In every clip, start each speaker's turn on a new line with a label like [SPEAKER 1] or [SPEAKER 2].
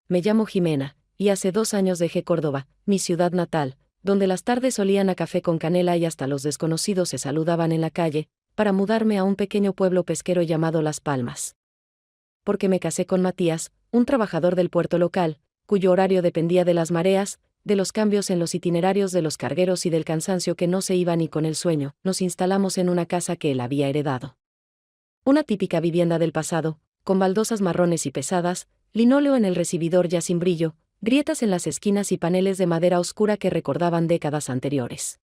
[SPEAKER 1] Me llamo Jimena, y hace 2 años dejé Córdoba, mi ciudad natal, donde las tardes olían a café con canela y hasta los desconocidos se saludaban en la calle, para mudarme a un pequeño pueblo pesquero llamado Las Palmas. Porque me casé con Matías, un trabajador del puerto local, cuyo horario dependía de las mareas, de los cambios en los itinerarios de los cargueros y del cansancio que no se iba ni con el sueño. Nos instalamos en una casa que él había heredado. Una típica vivienda del pasado, con baldosas marrones y pesadas, linóleo en el recibidor ya sin brillo, grietas en las esquinas y paneles de madera oscura que recordaban décadas anteriores.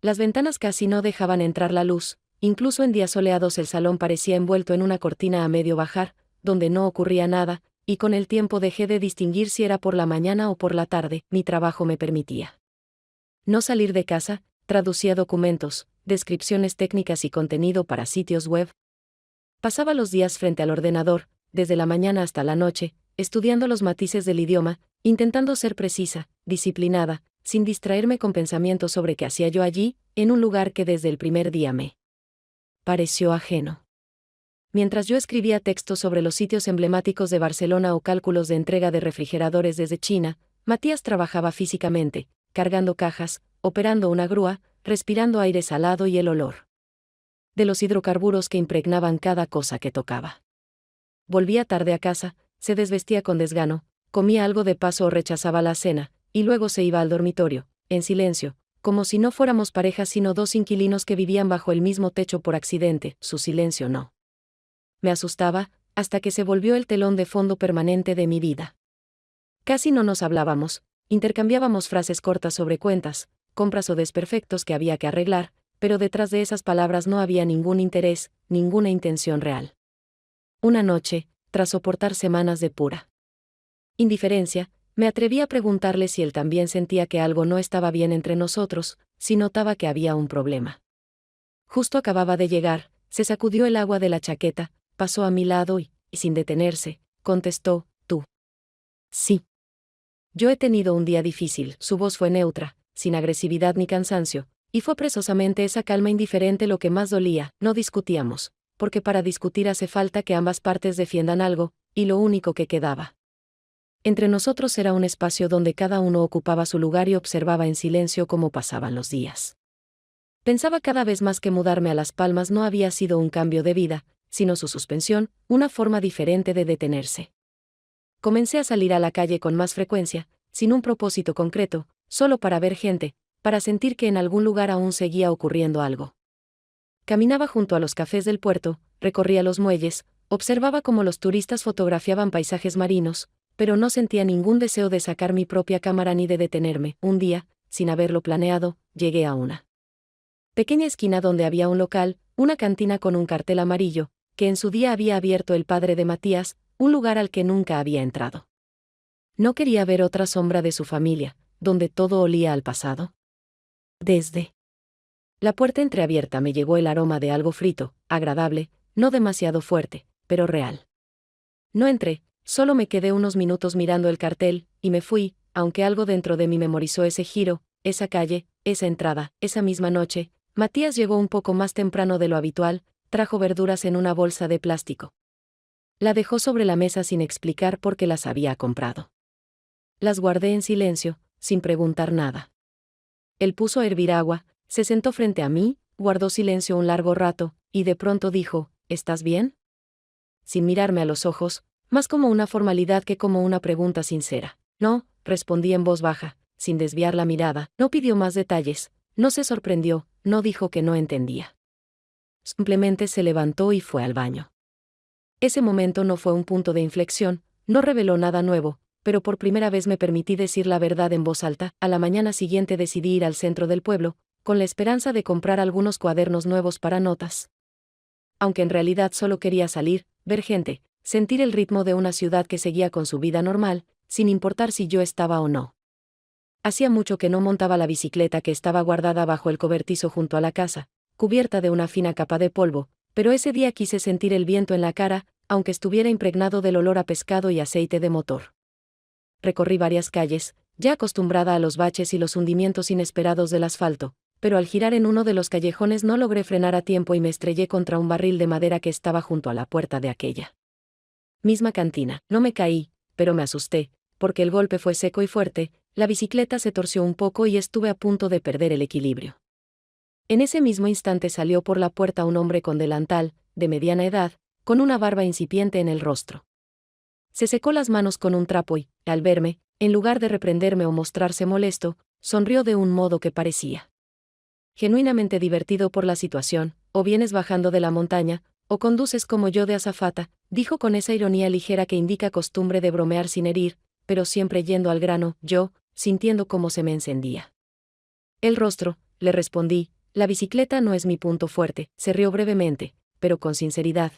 [SPEAKER 1] Las ventanas casi no dejaban entrar la luz, incluso en días soleados el salón parecía envuelto en una cortina a medio bajar, donde no ocurría nada, y con el tiempo dejé de distinguir si era por la mañana o por la tarde. Mi trabajo me permitía no salir de casa, traducía documentos, descripciones técnicas y contenido para sitios web. Pasaba los días frente al ordenador, desde la mañana hasta la noche, estudiando los matices del idioma, intentando ser precisa, disciplinada, sin distraerme con pensamientos sobre qué hacía yo allí, en un lugar que desde el primer día me pareció ajeno. Mientras yo escribía textos sobre los sitios emblemáticos de Barcelona o cálculos de entrega de refrigeradores desde China, Matías trabajaba físicamente, cargando cajas, operando una grúa, respirando aire salado y el olor de los hidrocarburos que impregnaban cada cosa que tocaba. Volvía tarde a casa, se desvestía con desgano, comía algo de paso o rechazaba la cena, y luego se iba al dormitorio, en silencio, como si no fuéramos pareja sino 2 inquilinos que vivían bajo el mismo techo por accidente. Su silencio no me asustaba, hasta que se volvió el telón de fondo permanente de mi vida. Casi no nos hablábamos, intercambiábamos frases cortas sobre cuentas, compras o desperfectos que había que arreglar, pero detrás de esas palabras no había ningún interés, ninguna intención real. Una noche, tras soportar semanas de pura indiferencia, me atreví a preguntarle si él también sentía que algo no estaba bien entre nosotros, si notaba que había un problema. Justo acababa de llegar, se sacudió el agua de la chaqueta, pasó a mi lado y, sin detenerse, contestó: ¿Tú? Sí. Yo he tenido un día difícil. Su voz fue neutra, sin agresividad ni cansancio, y fue precisamente esa calma indiferente lo que más dolía. No discutíamos, porque para discutir hace falta que ambas partes defiendan algo, y lo único que quedaba entre nosotros era un espacio donde cada uno ocupaba su lugar y observaba en silencio cómo pasaban los días. Pensaba cada vez más que mudarme a Las Palmas no había sido un cambio de vida, sino su suspensión, una forma diferente de detenerse. Comencé a salir a la calle con más frecuencia, sin un propósito concreto, solo para ver gente, para sentir que en algún lugar aún seguía ocurriendo algo. Caminaba junto a los cafés del puerto, recorría los muelles, observaba cómo los turistas fotografiaban paisajes marinos, pero no sentía ningún deseo de sacar mi propia cámara ni de detenerme. Un día, sin haberlo planeado, llegué a una pequeña esquina donde había un local, una cantina con un cartel amarillo, que en su día había abierto el padre de Matías, un lugar al que nunca había entrado. No quería ver otra sombra de su familia, donde todo olía al pasado. Desde la puerta entreabierta me llegó el aroma de algo frito, agradable, no demasiado fuerte, pero real. No entré, solo me quedé unos minutos mirando el cartel, y me fui, aunque algo dentro de mí memorizó ese giro, esa calle, esa entrada. Esa misma noche, Matías llegó un poco más temprano de lo habitual, trajo verduras en una bolsa de plástico. La dejó sobre la mesa sin explicar por qué las había comprado. Las guardé en silencio, sin preguntar nada. Él puso a hervir agua, se sentó frente a mí, guardó silencio un largo rato, y de pronto dijo: ¿Estás bien? Sin mirarme a los ojos, más como una formalidad que como una pregunta sincera. No, respondí en voz baja, sin desviar la mirada. No pidió más detalles, no se sorprendió, no dijo que no entendía. Simplemente se levantó y fue al baño. Ese momento no fue un punto de inflexión, no reveló nada nuevo, pero por primera vez me permití decir la verdad en voz alta. A la mañana siguiente decidí ir al centro del pueblo, con la esperanza de comprar algunos cuadernos nuevos para notas. Aunque en realidad solo quería salir, ver gente, sentir el ritmo de una ciudad que seguía con su vida normal, sin importar si yo estaba o no. Hacía mucho que no montaba la bicicleta que estaba guardada bajo el cobertizo junto a la casa, cubierta de una fina capa de polvo, pero ese día quise sentir el viento en la cara, aunque estuviera impregnado del olor a pescado y aceite de motor. Recorrí varias calles, ya acostumbrada a los baches y los hundimientos inesperados del asfalto, pero al girar en uno de los callejones no logré frenar a tiempo y me estrellé contra un barril de madera que estaba junto a la puerta de aquella misma cantina. No me caí, pero me asusté, porque el golpe fue seco y fuerte, la bicicleta se torció un poco y estuve a punto de perder el equilibrio. En ese mismo instante salió por la puerta un hombre con delantal, de mediana edad, con una barba incipiente en el rostro. Se secó las manos con un trapo y, al verme, en lugar de reprenderme o mostrarse molesto, sonrió de un modo que parecía genuinamente divertido por la situación. O vienes bajando de la montaña, o conduces como yo de azafata, dijo con esa ironía ligera que indica costumbre de bromear sin herir, pero siempre yendo al grano. Yo, sintiendo cómo se me encendía el rostro, le respondí: la bicicleta no es mi punto fuerte. Se rió brevemente, pero con sinceridad.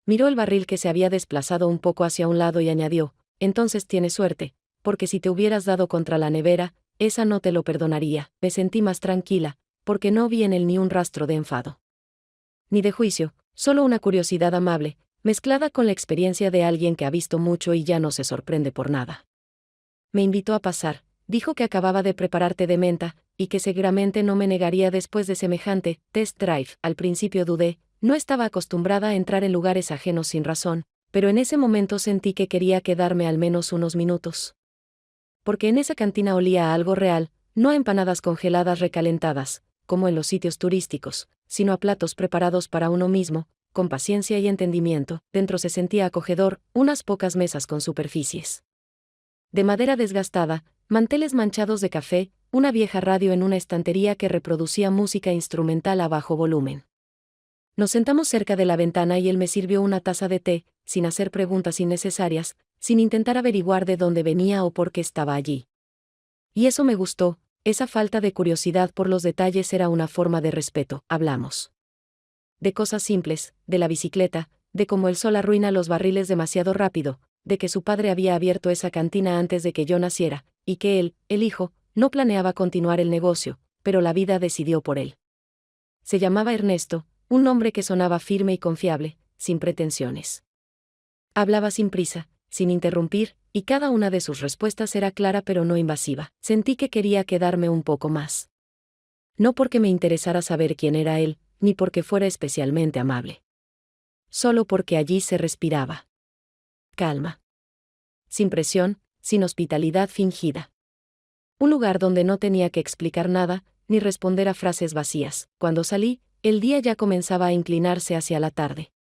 [SPEAKER 1] Miró el barril que se había desplazado un poco hacia un lado y añadió: entonces tienes suerte, porque si te hubieras dado contra la nevera, esa no te lo perdonaría. Me sentí más tranquila, porque no vi en él ni un rastro de enfado, ni de juicio, solo una curiosidad amable, mezclada con la experiencia de alguien que ha visto mucho y ya no se sorprende por nada. Me invitó a pasar, dijo que acababa de preparar té de menta, y que seguramente no me negaría después de semejante test drive. Al principio dudé, no estaba acostumbrada a entrar en lugares ajenos sin razón, pero en ese momento sentí que quería quedarme al menos unos minutos. Porque en esa cantina olía a algo real, no a empanadas congeladas recalentadas, como en los sitios turísticos, sino a platos preparados para uno mismo, con paciencia y entendimiento. Dentro se sentía acogedor, unas pocas mesas con superficies de madera desgastada, manteles manchados de café, una vieja radio en una estantería que reproducía música instrumental a bajo volumen. Nos sentamos cerca de la ventana y él me sirvió una taza de té, sin hacer preguntas innecesarias, sin intentar averiguar de dónde venía o por qué estaba allí. Y eso me gustó, esa falta de curiosidad por los detalles era una forma de respeto. Hablamos de cosas simples, de la bicicleta, de cómo el sol arruina los barriles demasiado rápido, de que su padre había abierto esa cantina antes de que yo naciera, y que él, el hijo, no planeaba continuar el negocio, pero la vida decidió por él. Se llamaba Ernesto, un nombre que sonaba firme y confiable, sin pretensiones. Hablaba sin prisa, sin interrumpir, y cada una de sus respuestas era clara pero no invasiva. Sentí que quería quedarme un poco más. No porque me interesara saber quién era él, ni porque fuera especialmente amable. Solo porque allí se respiraba calma. Sin presión, sin hospitalidad fingida. Un lugar donde no tenía que explicar nada, ni responder a frases vacías. Cuando salí, el día ya comenzaba a inclinarse hacia la tarde.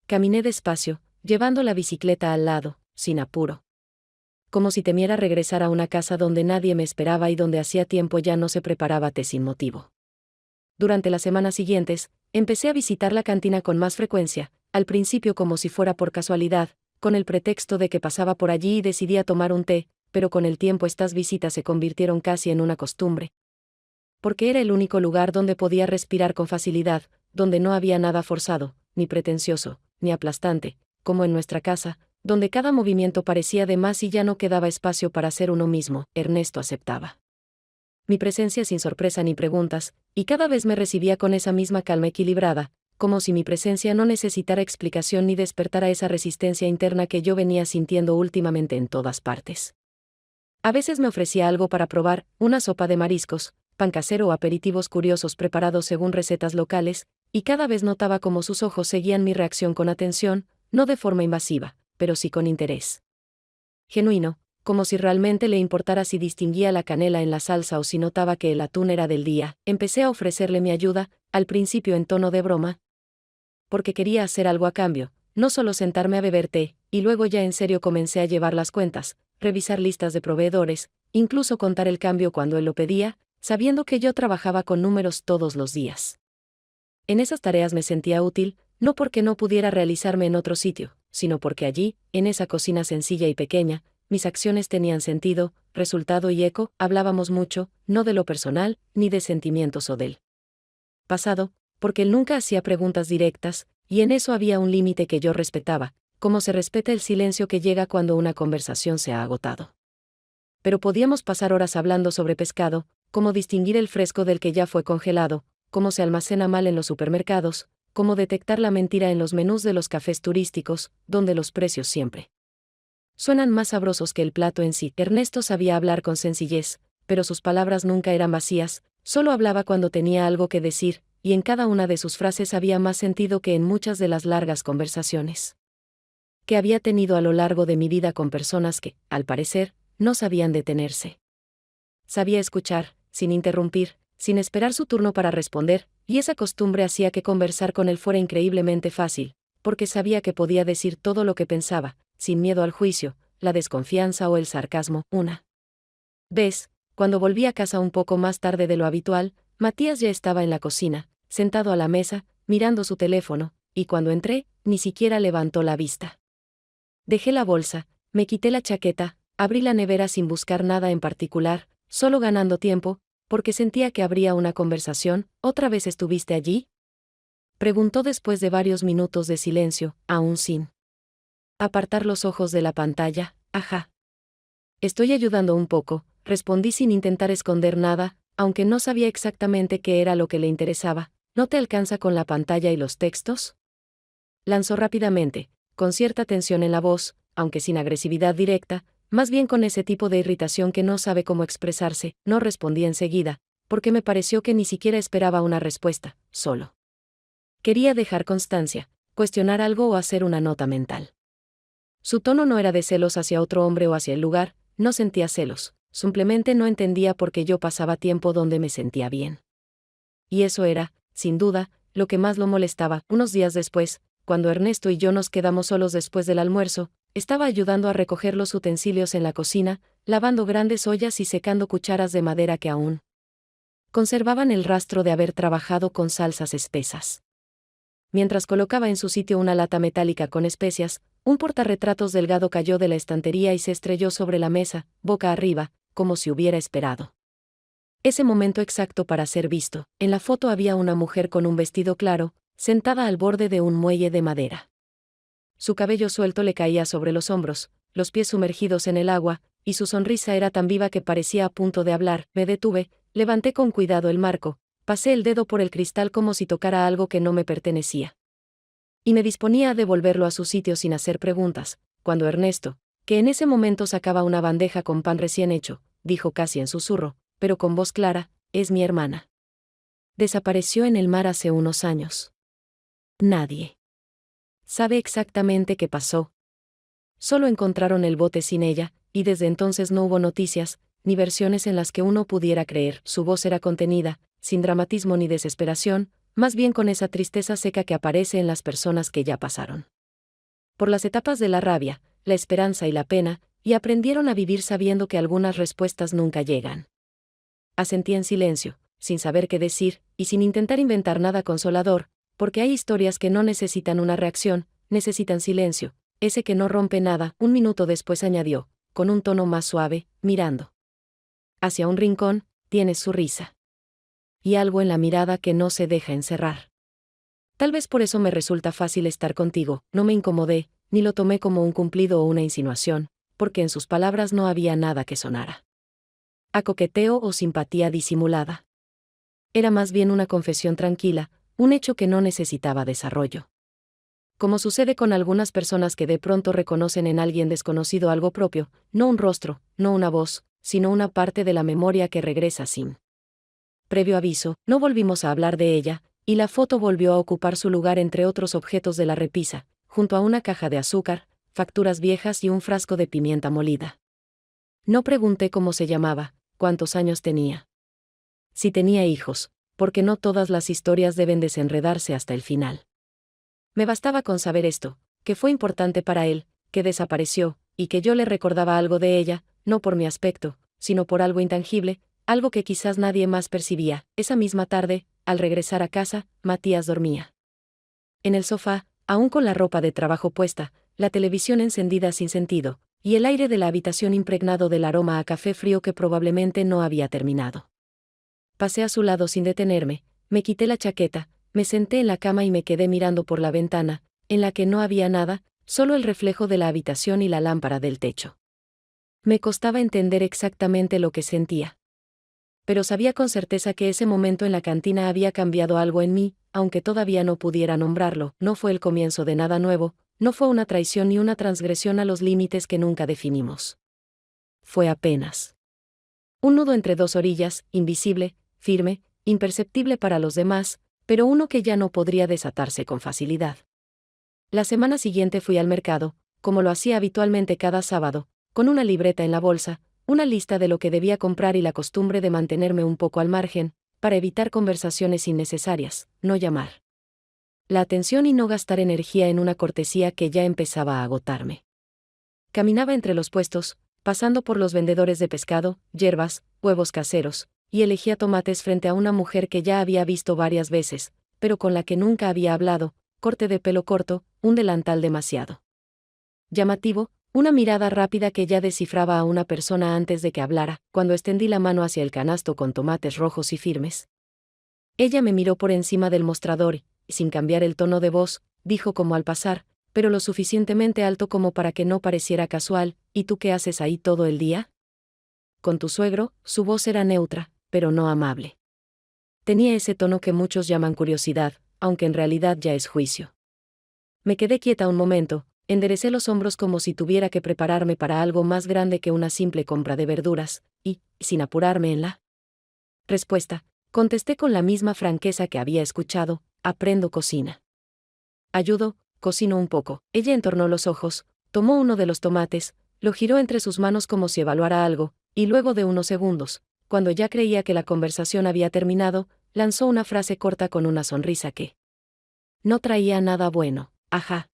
[SPEAKER 1] Caminé despacio, llevando la bicicleta al lado, sin apuro. Como si temiera regresar a una casa donde nadie me esperaba y donde hacía tiempo ya no se preparaba té sin motivo. Durante las semanas siguientes, empecé a visitar la cantina con más frecuencia, al principio como si fuera por casualidad, con el pretexto de que pasaba por allí y decidía tomar un té, pero con el tiempo estas visitas se convirtieron casi en una costumbre. Porque era el único lugar donde podía respirar con facilidad, donde no había nada forzado, ni pretencioso, ni aplastante, como en nuestra casa, donde cada movimiento parecía de más y ya no quedaba espacio para ser uno mismo. Ernesto aceptaba mi presencia sin sorpresa ni preguntas, y cada vez me recibía con esa misma calma equilibrada, como si mi presencia no necesitara explicación ni despertara esa resistencia interna que yo venía sintiendo últimamente en todas partes. A veces me ofrecía algo para probar, una sopa de mariscos, pan casero o aperitivos curiosos preparados según recetas locales, y cada vez notaba cómo sus ojos seguían mi reacción con atención, no de forma invasiva, pero sí con interés genuino, como si realmente le importara si distinguía la canela en la salsa o si notaba que el atún era del día. Empecé a ofrecerle mi ayuda, al principio en tono de broma, porque quería hacer algo a cambio, no solo sentarme a beber té, y luego ya en serio comencé a llevar las cuentas, revisar listas de proveedores, incluso contar el cambio cuando él lo pedía, sabiendo que yo trabajaba con números todos los días. En esas tareas me sentía útil, no porque no pudiera realizarme en otro sitio, sino porque allí, en esa cocina sencilla y pequeña, mis acciones tenían sentido, resultado y eco. Hablábamos mucho, no de lo personal, ni de sentimientos o del pasado, porque él nunca hacía preguntas directas, y en eso había un límite que yo respetaba, como se respeta el silencio que llega cuando una conversación se ha agotado. Pero podíamos pasar horas hablando sobre pescado, cómo distinguir el fresco del que ya fue congelado, cómo se almacena mal en los supermercados, cómo detectar la mentira en los menús de los cafés turísticos, donde los precios siempre suenan más sabrosos que el plato en sí. Ernesto sabía hablar con sencillez, pero sus palabras nunca eran vacías, solo hablaba cuando tenía algo que decir, y en cada una de sus frases había más sentido que en muchas de las largas conversaciones que había tenido a lo largo de mi vida con personas que, al parecer, no sabían detenerse. Sabía escuchar, sin interrumpir, sin esperar su turno para responder, y esa costumbre hacía que conversar con él fuera increíblemente fácil, porque sabía que podía decir todo lo que pensaba, sin miedo al juicio, la desconfianza o el sarcasmo. Una vez, cuando volví a casa un poco más tarde de lo habitual, Matías ya estaba en la cocina, sentado a la mesa, mirando su teléfono, y cuando entré, ni siquiera levantó la vista. Dejé la bolsa, me quité la chaqueta, abrí la nevera sin buscar nada en particular, solo ganando tiempo, porque sentía que habría una conversación. ¿Otra vez estuviste allí?, preguntó después de varios minutos de silencio, aún sin apartar los ojos de la pantalla. Ajá. Estoy ayudando un poco, respondí sin intentar esconder nada, aunque no sabía exactamente qué era lo que le interesaba. ¿No te alcanza con la pantalla y los textos?, lanzó rápidamente, con cierta tensión en la voz, aunque sin agresividad directa, más bien con ese tipo de irritación que no sabe cómo expresarse. No respondí enseguida, porque me pareció que ni siquiera esperaba una respuesta, solo quería dejar constancia, cuestionar algo o hacer una nota mental. Su tono no era de celos hacia otro hombre o hacia el lugar, no sentía celos, simplemente no entendía por qué yo pasaba tiempo donde me sentía bien. Y eso era, sin duda, lo que más lo molestaba. Unos días después, cuando Ernesto y yo nos quedamos solos después del almuerzo, estaba ayudando a recoger los utensilios en la cocina, lavando grandes ollas y secando cucharas de madera que aún conservaban el rastro de haber trabajado con salsas espesas. Mientras colocaba en su sitio una lata metálica con especias, un portarretratos delgado cayó de la estantería y se estrelló sobre la mesa, boca arriba, como si hubiera esperado ese momento exacto para ser visto. En la foto había una mujer con un vestido claro, sentada al borde de un muelle de madera. Su cabello suelto le caía sobre los hombros, los pies sumergidos en el agua, y su sonrisa era tan viva que parecía a punto de hablar. Me detuve, levanté con cuidado el marco, pasé el dedo por el cristal como si tocara algo que no me pertenecía. Y me disponía a devolverlo a su sitio sin hacer preguntas, cuando Ernesto, que en ese momento sacaba una bandeja con pan recién hecho, dijo casi en susurro, pero con voz clara: es mi hermana. Desapareció en el mar hace unos años. Nadie sabe exactamente qué pasó. Solo encontraron el bote sin ella, y desde entonces no hubo noticias, ni versiones en las que uno pudiera creer. Su voz era contenida, sin dramatismo ni desesperación, más bien con esa tristeza seca que aparece en las personas que ya pasaron por las etapas de la rabia, la esperanza y la pena, y aprendieron a vivir sabiendo que algunas respuestas nunca llegan. Asentí en silencio, sin saber qué decir, y sin intentar inventar nada consolador, porque hay historias que no necesitan una reacción, necesitan silencio, ese que no rompe nada. Un minuto después añadió, con un tono más suave, mirando hacia un rincón: tienes su risa. Y algo en la mirada que no se deja encerrar. Tal vez por eso me resulta fácil estar contigo. No me incomodé, ni lo tomé como un cumplido o una insinuación, porque en sus palabras no había nada que sonara a coqueteo o simpatía disimulada. Era más bien una confesión tranquila, un hecho que no necesitaba desarrollo. Como sucede con algunas personas que de pronto reconocen en alguien desconocido algo propio, no un rostro, no una voz, sino una parte de la memoria que regresa sin previo aviso. No volvimos a hablar de ella, y la foto volvió a ocupar su lugar entre otros objetos de la repisa, junto a una caja de azúcar, facturas viejas y un frasco de pimienta molida. No pregunté cómo se llamaba, cuántos años tenía, si tenía hijos, porque no todas las historias deben desenredarse hasta el final. Me bastaba con saber esto, que fue importante para él, que desapareció, y que yo le recordaba algo de ella, no por mi aspecto, sino por algo intangible, algo que quizás nadie más percibía. Esa misma tarde, al regresar a casa, Matías dormía en el sofá, aún con la ropa de trabajo puesta, la televisión encendida sin sentido, y el aire de la habitación impregnado del aroma a café frío que probablemente no había terminado. Pasé a su lado sin detenerme, me quité la chaqueta, me senté en la cama y me quedé mirando por la ventana, en la que no había nada, solo el reflejo de la habitación y la lámpara del techo. Me costaba entender exactamente lo que sentía. Pero sabía con certeza que ese momento en la cantina había cambiado algo en mí, aunque todavía no pudiera nombrarlo. No fue el comienzo de nada nuevo, no fue una traición ni una transgresión a los límites que nunca definimos. Fue apenas un nudo entre dos orillas, invisible, firme, imperceptible para los demás, pero uno que ya no podría desatarse con facilidad. La semana siguiente fui al mercado, como lo hacía habitualmente cada sábado, con una libreta en la bolsa, una lista de lo que debía comprar y la costumbre de mantenerme un poco al margen, para evitar conversaciones innecesarias, no llamar la atención y no gastar energía en una cortesía que ya empezaba a agotarme. Caminaba entre los puestos, pasando por los vendedores de pescado, hierbas, huevos caseros, y elegía tomates frente a una mujer que ya había visto varias veces, pero con la que nunca había hablado, corte de pelo corto, un delantal demasiado llamativo, una mirada rápida que ya descifraba a una persona antes de que hablara, cuando extendí la mano hacia el canasto con tomates rojos y firmes. Ella me miró por encima del mostrador y, sin cambiar el tono de voz, dijo como al pasar, pero lo suficientemente alto como para que no pareciera casual: ¿y tú qué haces ahí todo el día? Con tu suegro. Su voz era neutra, pero no amable. Tenía ese tono que muchos llaman curiosidad, aunque en realidad ya es juicio. Me quedé quieta un momento, enderecé los hombros como si tuviera que prepararme para algo más grande que una simple compra de verduras, y, sin apurarme en la respuesta, contesté con la misma franqueza que había escuchado: aprendo cocina. Ayudo, cocino un poco. Ella entornó los ojos, tomó uno de los tomates, lo giró entre sus manos como si evaluara algo, y luego de unos segundos, cuando ya creía que la conversación había terminado, lanzó una frase corta con una sonrisa que no traía nada bueno. Ajá.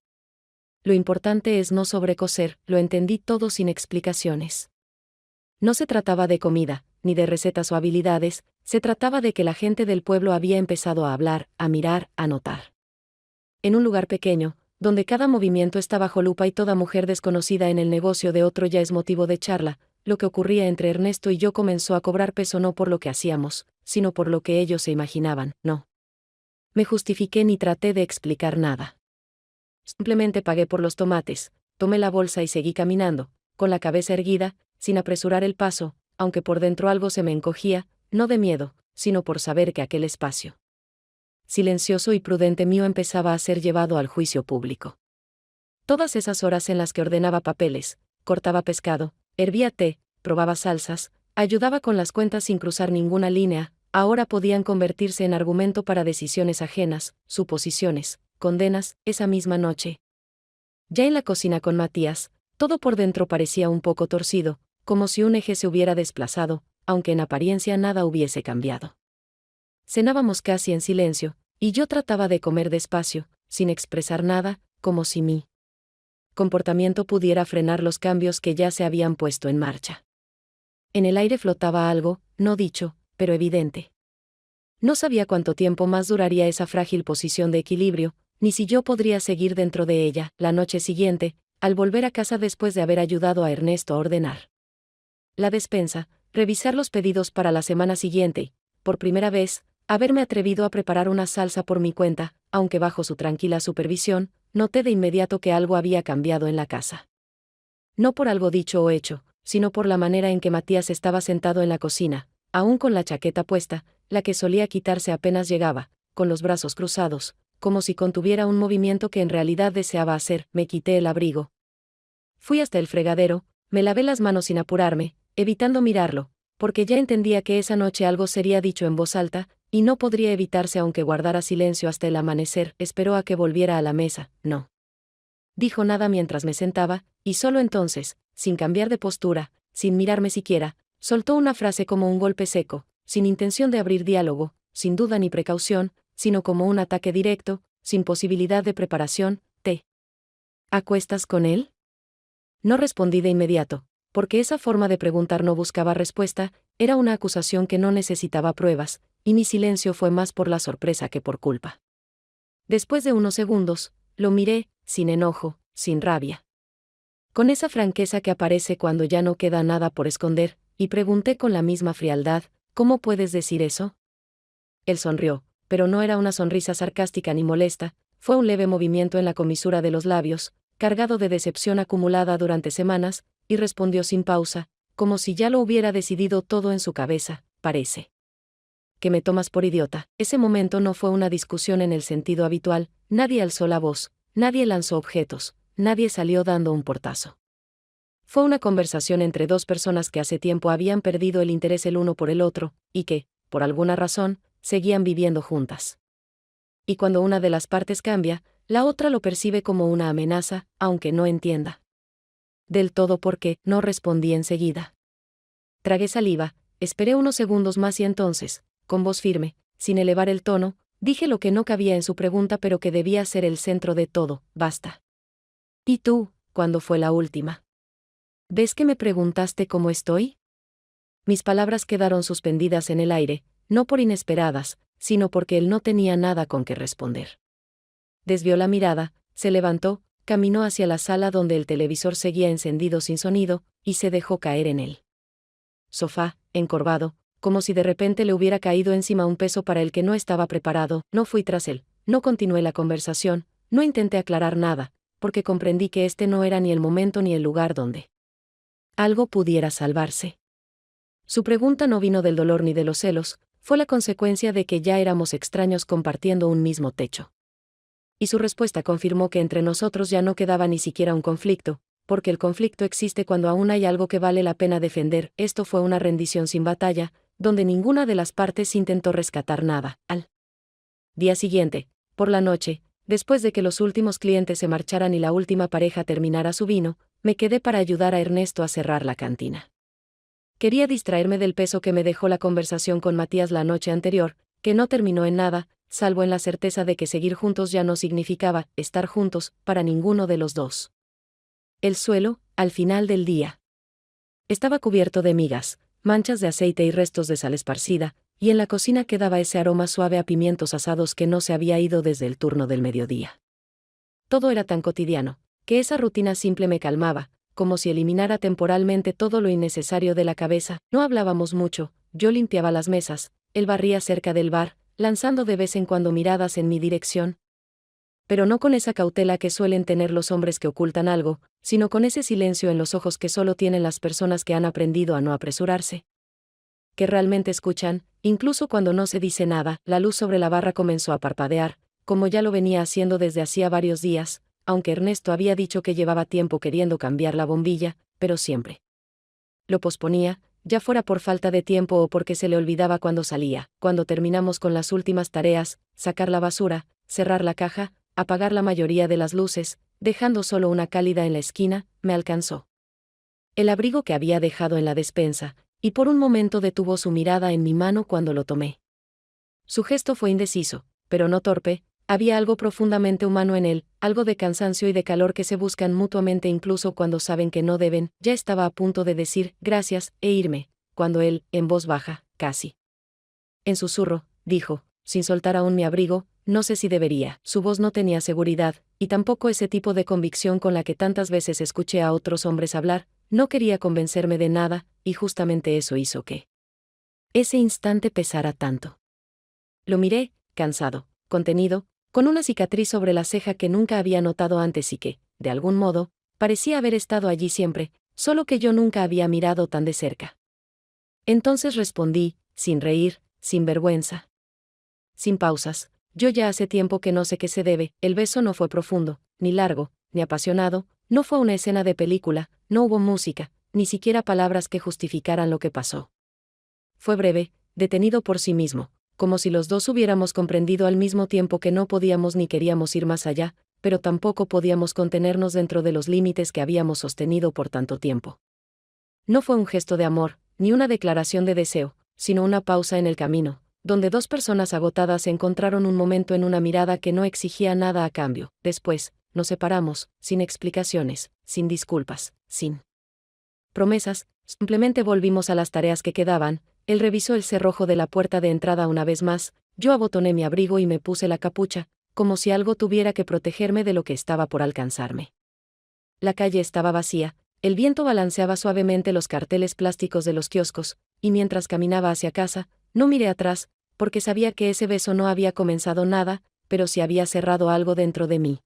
[SPEAKER 1] Lo importante es no sobrecocer. Lo entendí todo sin explicaciones. No se trataba de comida, ni de recetas o habilidades, se trataba de que la gente del pueblo había empezado a hablar, a mirar, a notar. En un lugar pequeño, donde cada movimiento está bajo lupa y toda mujer desconocida en el negocio de otro ya es motivo de charla, lo que ocurría entre Ernesto y yo comenzó a cobrar peso no por lo que hacíamos, sino por lo que ellos se imaginaban. No me justifiqué ni traté de explicar nada. Simplemente pagué por los tomates, tomé la bolsa y seguí caminando, con la cabeza erguida, sin apresurar el paso, aunque por dentro algo se me encogía, no de miedo, sino por saber que aquel espacio silencioso y prudente mío empezaba a ser llevado al juicio público. Todas esas horas en las que ordenaba papeles, cortaba pescado, hervía té, probaba salsas, ayudaba con las cuentas sin cruzar ninguna línea, ahora podían convertirse en argumento para decisiones ajenas, suposiciones, condenas. Esa misma noche, ya en la cocina con Matías, todo por dentro parecía un poco torcido, como si un eje se hubiera desplazado, aunque en apariencia nada hubiese cambiado. Cenábamos casi en silencio, y yo trataba de comer despacio, sin expresar nada, como si mi comportamiento pudiera frenar los cambios que ya se habían puesto en marcha. En el aire flotaba algo, no dicho, pero evidente. No sabía cuánto tiempo más duraría esa frágil posición de equilibrio, ni si yo podría seguir dentro de ella. La noche siguiente, al volver a casa después de haber ayudado a Ernesto a ordenar la despensa, revisar los pedidos para la semana siguiente, por primera vez, haberme atrevido a preparar una salsa por mi cuenta, aunque bajo su tranquila supervisión, noté de inmediato que algo había cambiado en la casa. No por algo dicho o hecho, sino por la manera en que Matías estaba sentado en la cocina, aún con la chaqueta puesta, la que solía quitarse apenas llegaba, con los brazos cruzados, como si contuviera un movimiento que en realidad deseaba hacer. Me quité el abrigo. Fui hasta el fregadero, me lavé las manos sin apurarme, evitando mirarlo, porque ya entendía que esa noche algo sería dicho en voz alta, y no podría evitarse aunque guardara silencio hasta el amanecer. Esperó a que volviera a la mesa. No dijo nada mientras me sentaba, y solo entonces, sin cambiar de postura, sin mirarme siquiera, soltó una frase como un golpe seco, sin intención de abrir diálogo, sin duda ni precaución, sino como un ataque directo, sin posibilidad de preparación: ¿te acuestas con él? No respondí de inmediato, porque esa forma de preguntar no buscaba respuesta, era una acusación que no necesitaba pruebas, y mi silencio fue más por la sorpresa que por culpa. Después de unos segundos, lo miré, sin enojo, sin rabia, con esa franqueza que aparece cuando ya no queda nada por esconder, y pregunté con la misma frialdad: ¿cómo puedes decir eso? Él sonrió, pero no era una sonrisa sarcástica ni molesta, fue un leve movimiento en la comisura de los labios, cargado de decepción acumulada durante semanas, y respondió sin pausa, como si ya lo hubiera decidido todo en su cabeza: parece que me tomas por idiota. Ese momento no fue una discusión en el sentido habitual, nadie alzó la voz, nadie lanzó objetos, nadie salió dando un portazo. Fue una conversación entre dos personas que hace tiempo habían perdido el interés el uno por el otro, y que, por alguna razón, seguían viviendo juntas. Y cuando una de las partes cambia, la otra lo percibe como una amenaza, aunque no entienda del todo por qué. No respondí enseguida. Tragué saliva, esperé unos segundos más y entonces, con voz firme, sin elevar el tono, dije lo que no cabía en su pregunta pero que debía ser el centro de todo: basta. ¿Y tú, cuándo fue la última? ¿Ves que me preguntaste cómo estoy? Mis palabras quedaron suspendidas en el aire, no por inesperadas, sino porque él no tenía nada con que responder. Desvió la mirada, se levantó, caminó hacia la sala donde el televisor seguía encendido sin sonido, y se dejó caer en el sofá, encorvado, como si de repente le hubiera caído encima un peso para el que no estaba preparado. No fui tras él, no continué la conversación, no intenté aclarar nada, porque comprendí que este no era ni el momento ni el lugar donde algo pudiera salvarse. Su pregunta no vino del dolor ni de los celos, fue la consecuencia de que ya éramos extraños compartiendo un mismo techo. Y su respuesta confirmó que entre nosotros ya no quedaba ni siquiera un conflicto, porque el conflicto existe cuando aún hay algo que vale la pena defender. Esto fue una rendición sin batalla, donde ninguna de las partes intentó rescatar nada. Al día siguiente, por la noche, después de que los últimos clientes se marcharan y la última pareja terminara su vino, me quedé para ayudar a Ernesto a cerrar la cantina. Quería distraerme del peso que me dejó la conversación con Matías la noche anterior, que no terminó en nada, salvo en la certeza de que seguir juntos ya no significaba estar juntos, para ninguno de los dos. El suelo, al final del día, estaba cubierto de migas, manchas de aceite y restos de sal esparcida, y en la cocina quedaba ese aroma suave a pimientos asados que no se había ido desde el turno del mediodía. Todo era tan cotidiano, que esa rutina simple me calmaba, como si eliminara temporalmente todo lo innecesario de la cabeza. No hablábamos mucho, yo limpiaba las mesas, él barría cerca del bar, lanzando de vez en cuando miradas en mi dirección. Pero no con esa cautela que suelen tener los hombres que ocultan algo, sino con ese silencio en los ojos que solo tienen las personas que han aprendido a no apresurarse. Que realmente escuchan, incluso cuando no se dice nada. La luz sobre la barra comenzó a parpadear, como ya lo venía haciendo desde hacía varios días, aunque Ernesto había dicho que llevaba tiempo queriendo cambiar la bombilla, pero siempre lo posponía, ya fuera por falta de tiempo o porque se le olvidaba cuando salía. Cuando terminamos con las últimas tareas, sacar la basura, cerrar la caja, apagar la mayoría de las luces, dejando solo una cálida en la esquina, me alcanzó el abrigo que había dejado en la despensa, y por un momento detuvo su mirada en mi mano cuando lo tomé. Su gesto fue indeciso, pero no torpe. Había algo profundamente humano en él, algo de cansancio y de calor que se buscan mutuamente incluso cuando saben que no deben. Ya estaba a punto de decir gracias e irme, cuando él, en voz baja, casi en susurro, dijo, sin soltar aún mi abrigo: no sé si debería. Su voz no tenía seguridad, y tampoco ese tipo de convicción con la que tantas veces escuché a otros hombres hablar. No quería convencerme de nada, y justamente eso hizo que ese instante pesara tanto. Lo miré, cansado, contenido, con una cicatriz sobre la ceja que nunca había notado antes y que, de algún modo, parecía haber estado allí siempre, solo que yo nunca había mirado tan de cerca. Entonces respondí, sin reír, sin vergüenza, sin pausas: yo ya hace tiempo que no sé qué se debe. El beso no fue profundo, ni largo, ni apasionado, no fue una escena de película, no hubo música, ni siquiera palabras que justificaran lo que pasó. Fue breve, detenido por sí mismo, como si los dos hubiéramos comprendido al mismo tiempo que no podíamos ni queríamos ir más allá, pero tampoco podíamos contenernos dentro de los límites que habíamos sostenido por tanto tiempo. No fue un gesto de amor, ni una declaración de deseo, sino una pausa en el camino, donde dos personas agotadas encontraron un momento en una mirada que no exigía nada a cambio. Después, nos separamos, sin explicaciones, sin disculpas, sin promesas, simplemente volvimos a las tareas que quedaban. Él revisó el cerrojo de la puerta de entrada una vez más, yo abotoné mi abrigo y me puse la capucha, como si algo tuviera que protegerme de lo que estaba por alcanzarme. La calle estaba vacía, el viento balanceaba suavemente los carteles plásticos de los kioscos, y mientras caminaba hacia casa, no miré atrás, porque sabía que ese beso no había comenzado nada, pero sí había cerrado algo dentro de mí.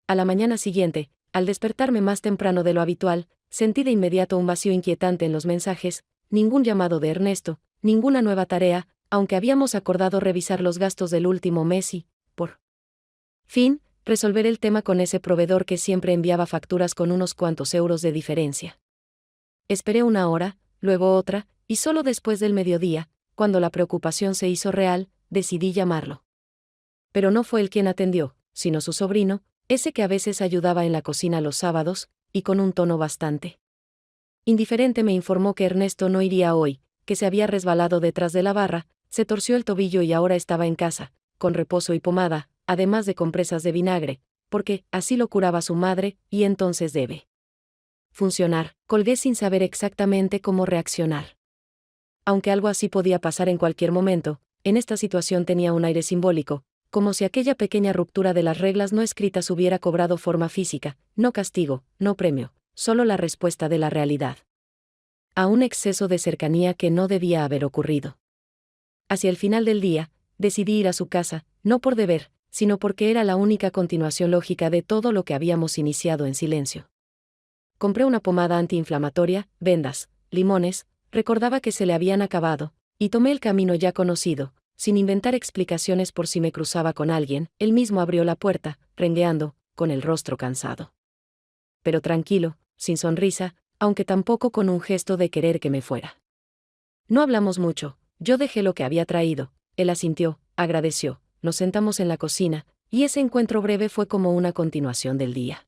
[SPEAKER 1] A la mañana siguiente, al despertarme más temprano de lo habitual, sentí de inmediato un vacío inquietante en los mensajes. Ningún llamado de Ernesto, ninguna nueva tarea, aunque habíamos acordado revisar los gastos del último mes y, por fin, resolver el tema con ese proveedor que siempre enviaba facturas con unos cuantos euros de diferencia. Esperé una hora, luego otra, y solo después del mediodía, cuando la preocupación se hizo real, decidí llamarlo. Pero no fue él quien atendió, sino su sobrino, ese que a veces ayudaba en la cocina los sábados, y con un tono bastante indiferente me informó que Ernesto no iría hoy, que se había resbalado detrás de la barra, se torció el tobillo y ahora estaba en casa, con reposo y pomada, además de compresas de vinagre, porque así lo curaba su madre, y entonces debe funcionar. Colgué sin saber exactamente cómo reaccionar. Aunque algo así podía pasar en cualquier momento, en esta situación tenía un aire simbólico, como si aquella pequeña ruptura de las reglas no escritas hubiera cobrado forma física, no castigo, no premio, solo la respuesta de la realidad a un exceso de cercanía que no debía haber ocurrido. Hacia el final del día, decidí ir a su casa, no por deber, sino porque era la única continuación lógica de todo lo que habíamos iniciado en silencio. Compré una pomada antiinflamatoria, vendas, limones, recordaba que se le habían acabado, y tomé el camino ya conocido, sin inventar explicaciones por si me cruzaba con alguien. Él mismo abrió la puerta, rengueando, con el rostro cansado. Pero tranquilo, sin sonrisa, aunque tampoco con un gesto de querer que me fuera. No hablamos mucho, yo dejé lo que había traído, él asintió, agradeció, nos sentamos en la cocina, y ese encuentro breve fue como una continuación del día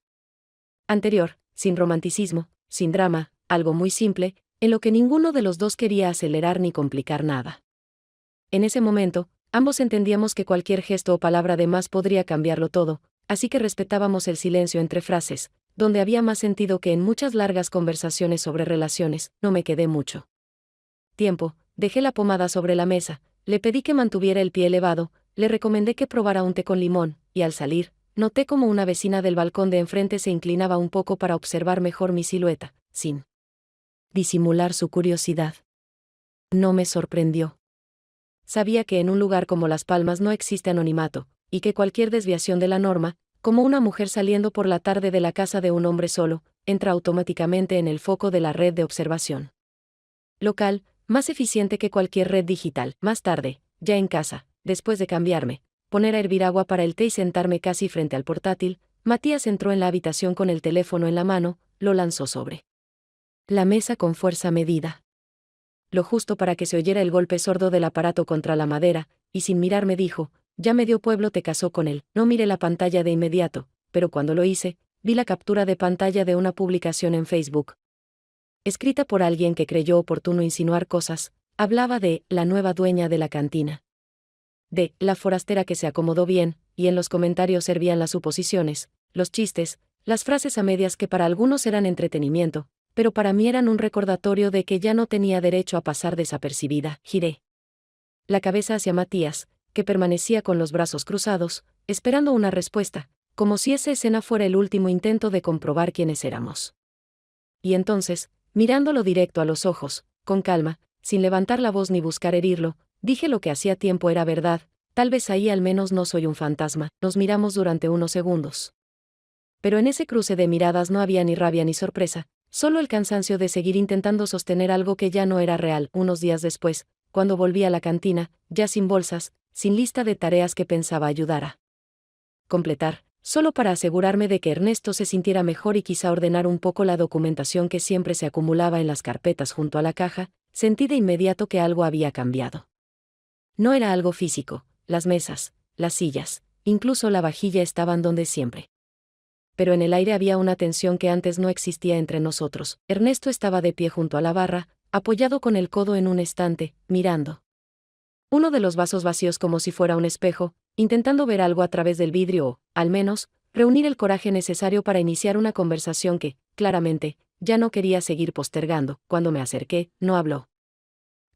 [SPEAKER 1] anterior, sin romanticismo, sin drama, algo muy simple, en lo que ninguno de los dos quería acelerar ni complicar nada. En ese momento, ambos entendíamos que cualquier gesto o palabra de más podría cambiarlo todo, así que respetábamos el silencio entre frases, donde había más sentido que en muchas largas conversaciones sobre relaciones. No me quedé mucho tiempo, dejé la pomada sobre la mesa, le pedí que mantuviera el pie elevado, le recomendé que probara un té con limón, y al salir, noté como una vecina del balcón de enfrente se inclinaba un poco para observar mejor mi silueta, sin disimular su curiosidad. No me sorprendió. Sabía que en un lugar como Las Palmas no existe anonimato, y que cualquier desviación de la norma, como una mujer saliendo por la tarde de la casa de un hombre solo, entra automáticamente en el foco de la red de observación local, más eficiente que cualquier red digital. Más tarde, ya en casa, después de cambiarme, poner a hervir agua para el té y sentarme casi frente al portátil, Matías entró en la habitación con el teléfono en la mano, lo lanzó sobre la mesa con fuerza medida. Lo justo para que se oyera el golpe sordo del aparato contra la madera, y sin mirar me dijo, ya medio pueblo te casó con él. No miré la pantalla de inmediato, pero cuando lo hice, vi la captura de pantalla de una publicación en Facebook, escrita por alguien que creyó oportuno insinuar cosas. Hablaba de la nueva dueña de la cantina, de la forastera que se acomodó bien, y en los comentarios servían las suposiciones, los chistes, las frases a medias que para algunos eran entretenimiento, pero para mí eran un recordatorio de que ya no tenía derecho a pasar desapercibida. Giré la cabeza hacia Matías, que permanecía con los brazos cruzados, esperando una respuesta, como si esa escena fuera el último intento de comprobar quiénes éramos. Y entonces, mirándolo directo a los ojos, con calma, sin levantar la voz ni buscar herirlo, dije lo que hacía tiempo era verdad, tal vez ahí al menos no soy un fantasma. Nos miramos durante unos segundos. Pero en ese cruce de miradas no había ni rabia ni sorpresa, solo el cansancio de seguir intentando sostener algo que ya no era real. Unos días después, cuando volví a la cantina, ya sin bolsas, sin lista de tareas que pensaba ayudar a completar, solo para asegurarme de que Ernesto se sintiera mejor y quizá ordenar un poco la documentación que siempre se acumulaba en las carpetas junto a la caja, sentí de inmediato que algo había cambiado. No era algo físico, las mesas, las sillas, incluso la vajilla estaban donde siempre. Pero en el aire había una tensión que antes no existía entre nosotros. Ernesto estaba de pie junto a la barra, apoyado con el codo en un estante, mirando uno de los vasos vacíos como si fuera un espejo, intentando ver algo a través del vidrio o, al menos, reunir el coraje necesario para iniciar una conversación que, claramente, ya no quería seguir postergando. Cuando me acerqué, no habló.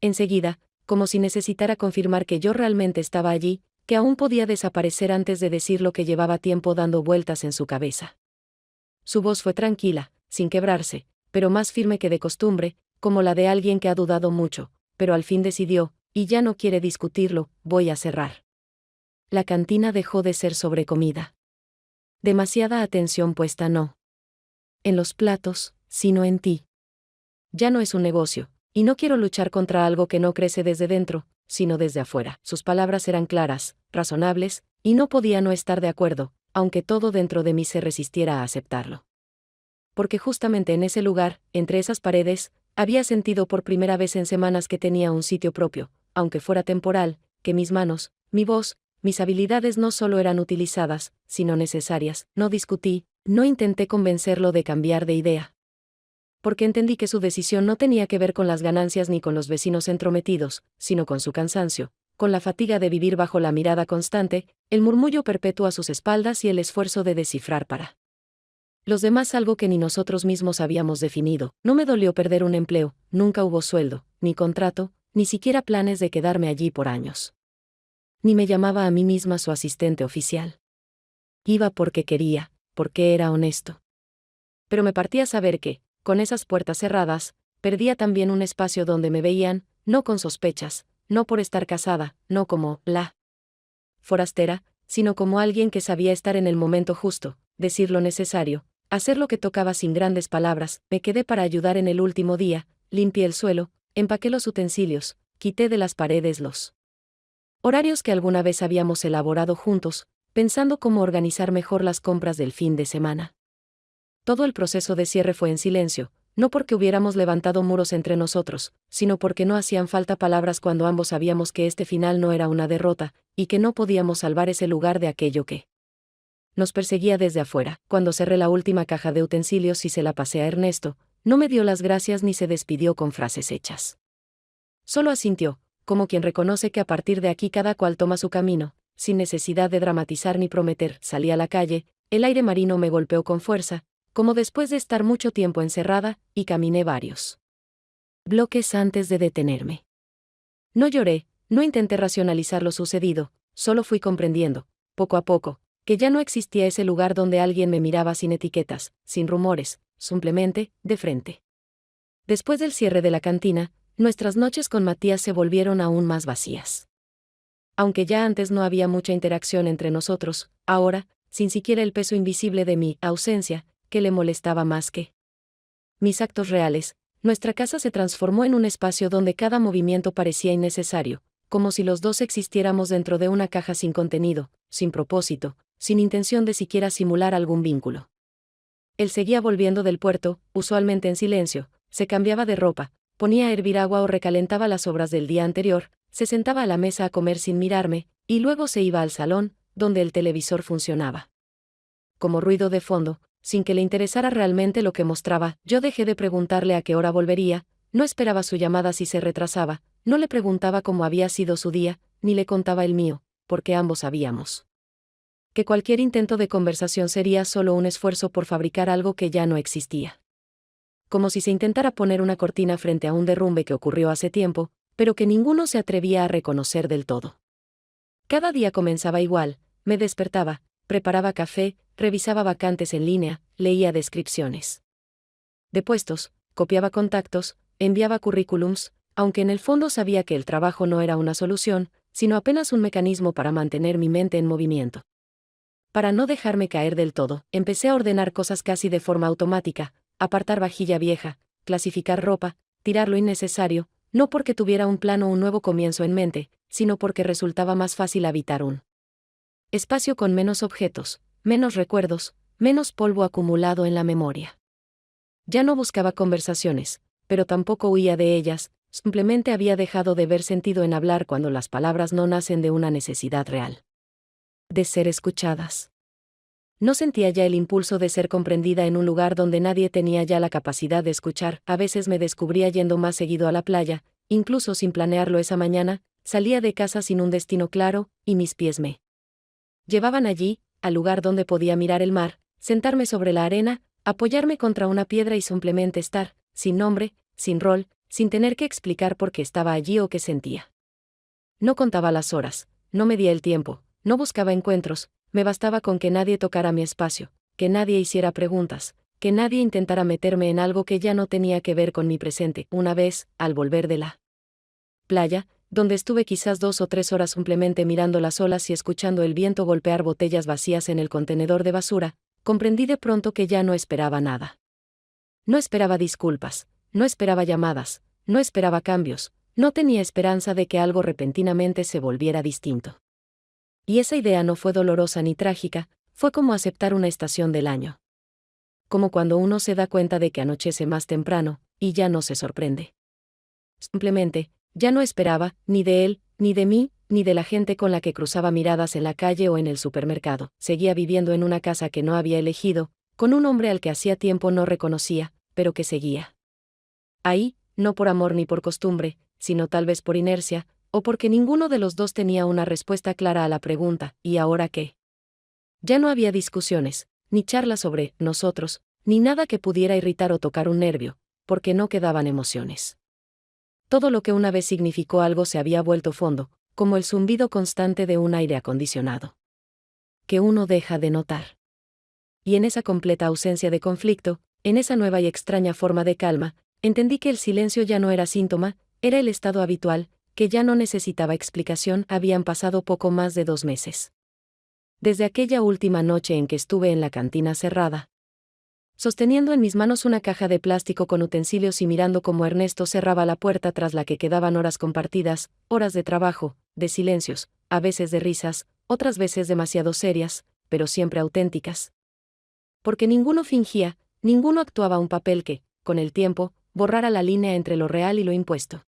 [SPEAKER 1] Enseguida, como si necesitara confirmar que yo realmente estaba allí, que aún podía desaparecer antes de decir lo que llevaba tiempo dando vueltas en su cabeza. Su voz fue tranquila, sin quebrarse, pero más firme que de costumbre, como la de alguien que ha dudado mucho, pero al fin decidió, y ya no quiere discutirlo. Voy a cerrar. La cantina dejó de ser sobre comida. Demasiada atención puesta no en los platos, sino en ti. Ya no es un negocio, y no quiero luchar contra algo que no crece desde dentro, sino desde afuera. Sus palabras eran claras, razonables, y no podía no estar de acuerdo, aunque todo dentro de mí se resistiera a aceptarlo. Porque justamente en ese lugar, entre esas paredes, había sentido por primera vez en semanas que tenía un sitio propio, aunque fuera temporal, que mis manos, mi voz, mis habilidades no solo eran utilizadas, sino necesarias. No discutí, no intenté convencerlo de cambiar de idea. Porque entendí que su decisión no tenía que ver con las ganancias ni con los vecinos entrometidos, sino con su cansancio, con la fatiga de vivir bajo la mirada constante, el murmullo perpetuo a sus espaldas y el esfuerzo de descifrar para los demás algo que ni nosotros mismos habíamos definido. No me dolió perder un empleo, nunca hubo sueldo, ni contrato, ni siquiera planes de quedarme allí por años. Ni me llamaba a mí misma su asistente oficial. Iba porque quería, porque era honesto. Pero me partía saber que, con esas puertas cerradas, perdía también un espacio donde me veían, no con sospechas, no por estar casada, no como la forastera, sino como alguien que sabía estar en el momento justo, decir lo necesario, hacer lo que tocaba sin grandes palabras. Me quedé para ayudar en el último día, limpié el suelo, empaqué los utensilios, quité de las paredes los horarios que alguna vez habíamos elaborado juntos, pensando cómo organizar mejor las compras del fin de semana. Todo el proceso de cierre fue en silencio, no porque hubiéramos levantado muros entre nosotros, sino porque no hacían falta palabras cuando ambos sabíamos que este final no era una derrota, y que no podíamos salvar ese lugar de aquello que nos perseguía desde afuera. Cuando cerré la última caja de utensilios y se la pasé a Ernesto, no me dio las gracias ni se despidió con frases hechas. Solo asintió, como quien reconoce que a partir de aquí cada cual toma su camino, sin necesidad de dramatizar ni prometer. Salí a la calle, el aire marino me golpeó con fuerza, como después de estar mucho tiempo encerrada, y caminé varios bloques antes de detenerme. No lloré, no intenté racionalizar lo sucedido, solo fui comprendiendo, poco a poco, que ya no existía ese lugar donde alguien me miraba sin etiquetas, sin rumores, simplemente, de frente. Después del cierre de la cantina, nuestras noches con Matías se volvieron aún más vacías. Aunque ya antes no había mucha interacción entre nosotros, ahora, sin siquiera el peso invisible de mi ausencia, que le molestaba más que mis actos reales, nuestra casa se transformó en un espacio donde cada movimiento parecía innecesario, como si los dos existiéramos dentro de una caja sin contenido, sin propósito, sin intención de siquiera simular algún vínculo. Él seguía volviendo del puerto, usualmente en silencio, se cambiaba de ropa, ponía a hervir agua o recalentaba las sobras del día anterior, se sentaba a la mesa a comer sin mirarme, y luego se iba al salón, donde el televisor funcionaba como ruido de fondo, sin que le interesara realmente lo que mostraba. Yo dejé de preguntarle a qué hora volvería, no esperaba su llamada si se retrasaba, no le preguntaba cómo había sido su día, ni le contaba el mío, porque ambos sabíamos que cualquier intento de conversación sería solo un esfuerzo por fabricar algo que ya no existía. Como si se intentara poner una cortina frente a un derrumbe que ocurrió hace tiempo, pero que ninguno se atrevía a reconocer del todo. Cada día comenzaba igual, me despertaba, preparaba café, revisaba vacantes en línea, leía descripciones de puestos, copiaba contactos, enviaba currículums, aunque en el fondo sabía que el trabajo no era una solución, sino apenas un mecanismo para mantener mi mente en movimiento. Para no dejarme caer del todo, empecé a ordenar cosas casi de forma automática, apartar vajilla vieja, clasificar ropa, tirar lo innecesario, no porque tuviera un plan o un nuevo comienzo en mente, sino porque resultaba más fácil habitar un espacio con menos objetos, menos recuerdos, menos polvo acumulado en la memoria. Ya no buscaba conversaciones, pero tampoco huía de ellas, simplemente había dejado de ver sentido en hablar cuando las palabras no nacen de una necesidad real de ser escuchadas. No sentía ya el impulso de ser comprendida en un lugar donde nadie tenía ya la capacidad de escuchar. A veces me descubría yendo más seguido a la playa, incluso sin planearlo esa mañana, salía de casa sin un destino claro, y mis pies me llevaban allí, al lugar donde podía mirar el mar, sentarme sobre la arena, apoyarme contra una piedra y simplemente estar, sin nombre, sin rol, sin tener que explicar por qué estaba allí o qué sentía. No contaba las horas, no medía el tiempo, no buscaba encuentros, me bastaba con que nadie tocara mi espacio, que nadie hiciera preguntas, que nadie intentara meterme en algo que ya no tenía que ver con mi presente. Una vez, al volver de la playa, donde estuve quizás 2 o 3 horas simplemente mirando las olas y escuchando el viento golpear botellas vacías en el contenedor de basura, comprendí de pronto que ya no esperaba nada. No esperaba disculpas, no esperaba llamadas, no esperaba cambios, no tenía esperanza de que algo repentinamente se volviera distinto. Y esa idea no fue dolorosa ni trágica, fue como aceptar una estación del año. Como cuando uno se da cuenta de que anochece más temprano, y ya no se sorprende. Simplemente, ya no esperaba, ni de él, ni de mí, ni de la gente con la que cruzaba miradas en la calle o en el supermercado. Seguía viviendo en una casa que no había elegido, con un hombre al que hacía tiempo no reconocía, pero que seguía ahí, no por amor ni por costumbre, sino tal vez por inercia, o porque ninguno de los dos tenía una respuesta clara a la pregunta, ¿y ahora qué? Ya no había discusiones, ni charlas sobre nosotros, ni nada que pudiera irritar o tocar un nervio, porque no quedaban emociones. Todo lo que una vez significó algo se había vuelto fondo, como el zumbido constante de un aire acondicionado, que uno deja de notar. Y en esa completa ausencia de conflicto, en esa nueva y extraña forma de calma, entendí que el silencio ya no era síntoma, era el estado habitual, que ya no necesitaba explicación. Habían pasado poco más de 2 meses. Desde aquella última noche en que estuve en la cantina cerrada, sosteniendo en mis manos una caja de plástico con utensilios y mirando cómo Ernesto cerraba la puerta tras la que quedaban horas compartidas, horas de trabajo, de silencios, a veces de risas, otras veces demasiado serias, pero siempre auténticas. Porque ninguno fingía, ninguno actuaba un papel que, con el tiempo, borrara la línea entre lo real y lo impuesto.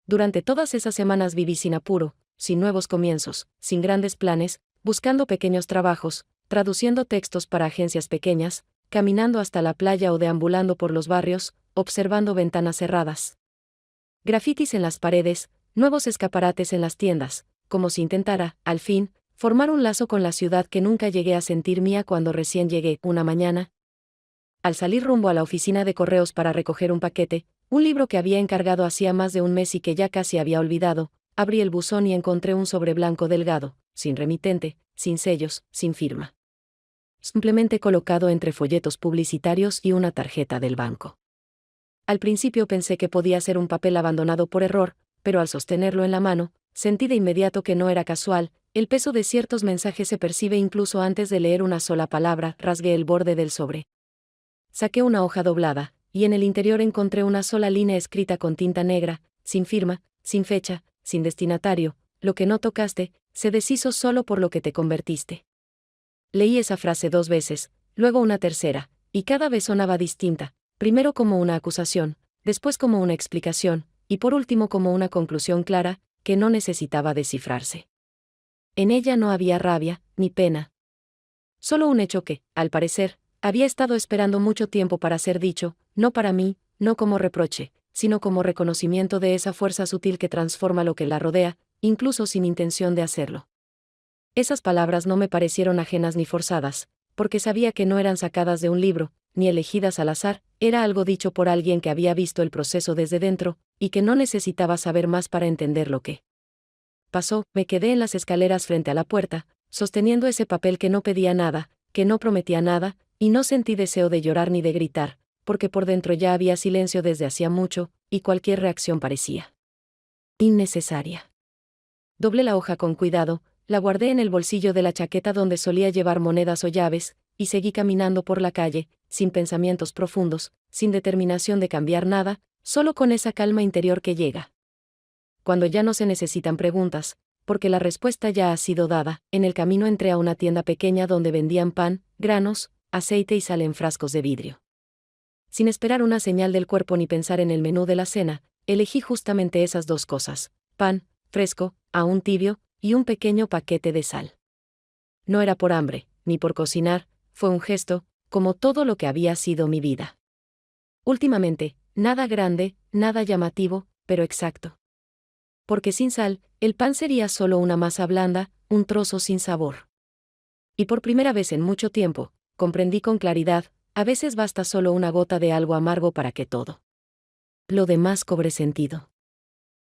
[SPEAKER 1] Durante todas esas semanas viví sin apuro, sin nuevos comienzos, sin grandes planes, buscando pequeños trabajos, traduciendo textos para agencias pequeñas, caminando hasta la playa o deambulando por los barrios, observando ventanas cerradas, grafitis en las paredes, nuevos escaparates en las tiendas, como si intentara, al fin, formar un lazo con la ciudad que nunca llegué a sentir mía cuando recién llegué. Una mañana, al salir rumbo a la oficina de correos para recoger un paquete, un libro que había encargado hacía más de un mes y que ya casi había olvidado, abrí el buzón y encontré un sobre blanco delgado, sin remitente, sin sellos, sin firma. Simplemente colocado entre folletos publicitarios y una tarjeta del banco. Al principio pensé que podía ser un papel abandonado por error, pero al sostenerlo en la mano, sentí de inmediato que no era casual. El peso de ciertos mensajes se percibe incluso antes de leer una sola palabra. Rasgué el borde del sobre. Saqué una hoja doblada, y en el interior encontré una sola línea escrita con tinta negra, sin firma, sin fecha, sin destinatario: lo que no tocaste, se deshizo solo por lo que te convertiste. Leí esa frase 2 veces, luego una tercera, y cada vez sonaba distinta, primero como una acusación, después como una explicación, y por último como una conclusión clara, que no necesitaba descifrarse. En ella no había rabia, ni pena. Solo un hecho que, al parecer, había estado esperando mucho tiempo para ser dicho, no para mí, no como reproche, sino como reconocimiento de esa fuerza sutil que transforma lo que la rodea, incluso sin intención de hacerlo. Esas palabras no me parecieron ajenas ni forzadas, porque sabía que no eran sacadas de un libro, ni elegidas al azar. Era algo dicho por alguien que había visto el proceso desde dentro, y que no necesitaba saber más para entender lo que pasó. Me quedé en las escaleras frente a la puerta, sosteniendo ese papel que no pedía nada, que no prometía nada, y no sentí deseo de llorar ni de gritar, porque por dentro ya había silencio desde hacía mucho, y cualquier reacción parecía innecesaria. Doblé la hoja con cuidado, la guardé en el bolsillo de la chaqueta donde solía llevar monedas o llaves, y seguí caminando por la calle, sin pensamientos profundos, sin determinación de cambiar nada, solo con esa calma interior que llega cuando ya no se necesitan preguntas, porque la respuesta ya ha sido dada. En el camino entré a una tienda pequeña donde vendían pan, granos, aceite y sal en frascos de vidrio. Sin esperar una señal del cuerpo ni pensar en el menú de la cena, elegí justamente esas 2 cosas: pan, fresco, aún tibio, y un pequeño paquete de sal. No era por hambre, ni por cocinar, fue un gesto, como todo lo que había sido mi vida. Últimamente, nada grande, nada llamativo, pero exacto. Porque sin sal, el pan sería solo una masa blanda, un trozo sin sabor. Y por primera vez en mucho tiempo, comprendí con claridad: a veces basta solo una gota de algo amargo para que todo lo demás cobre sentido.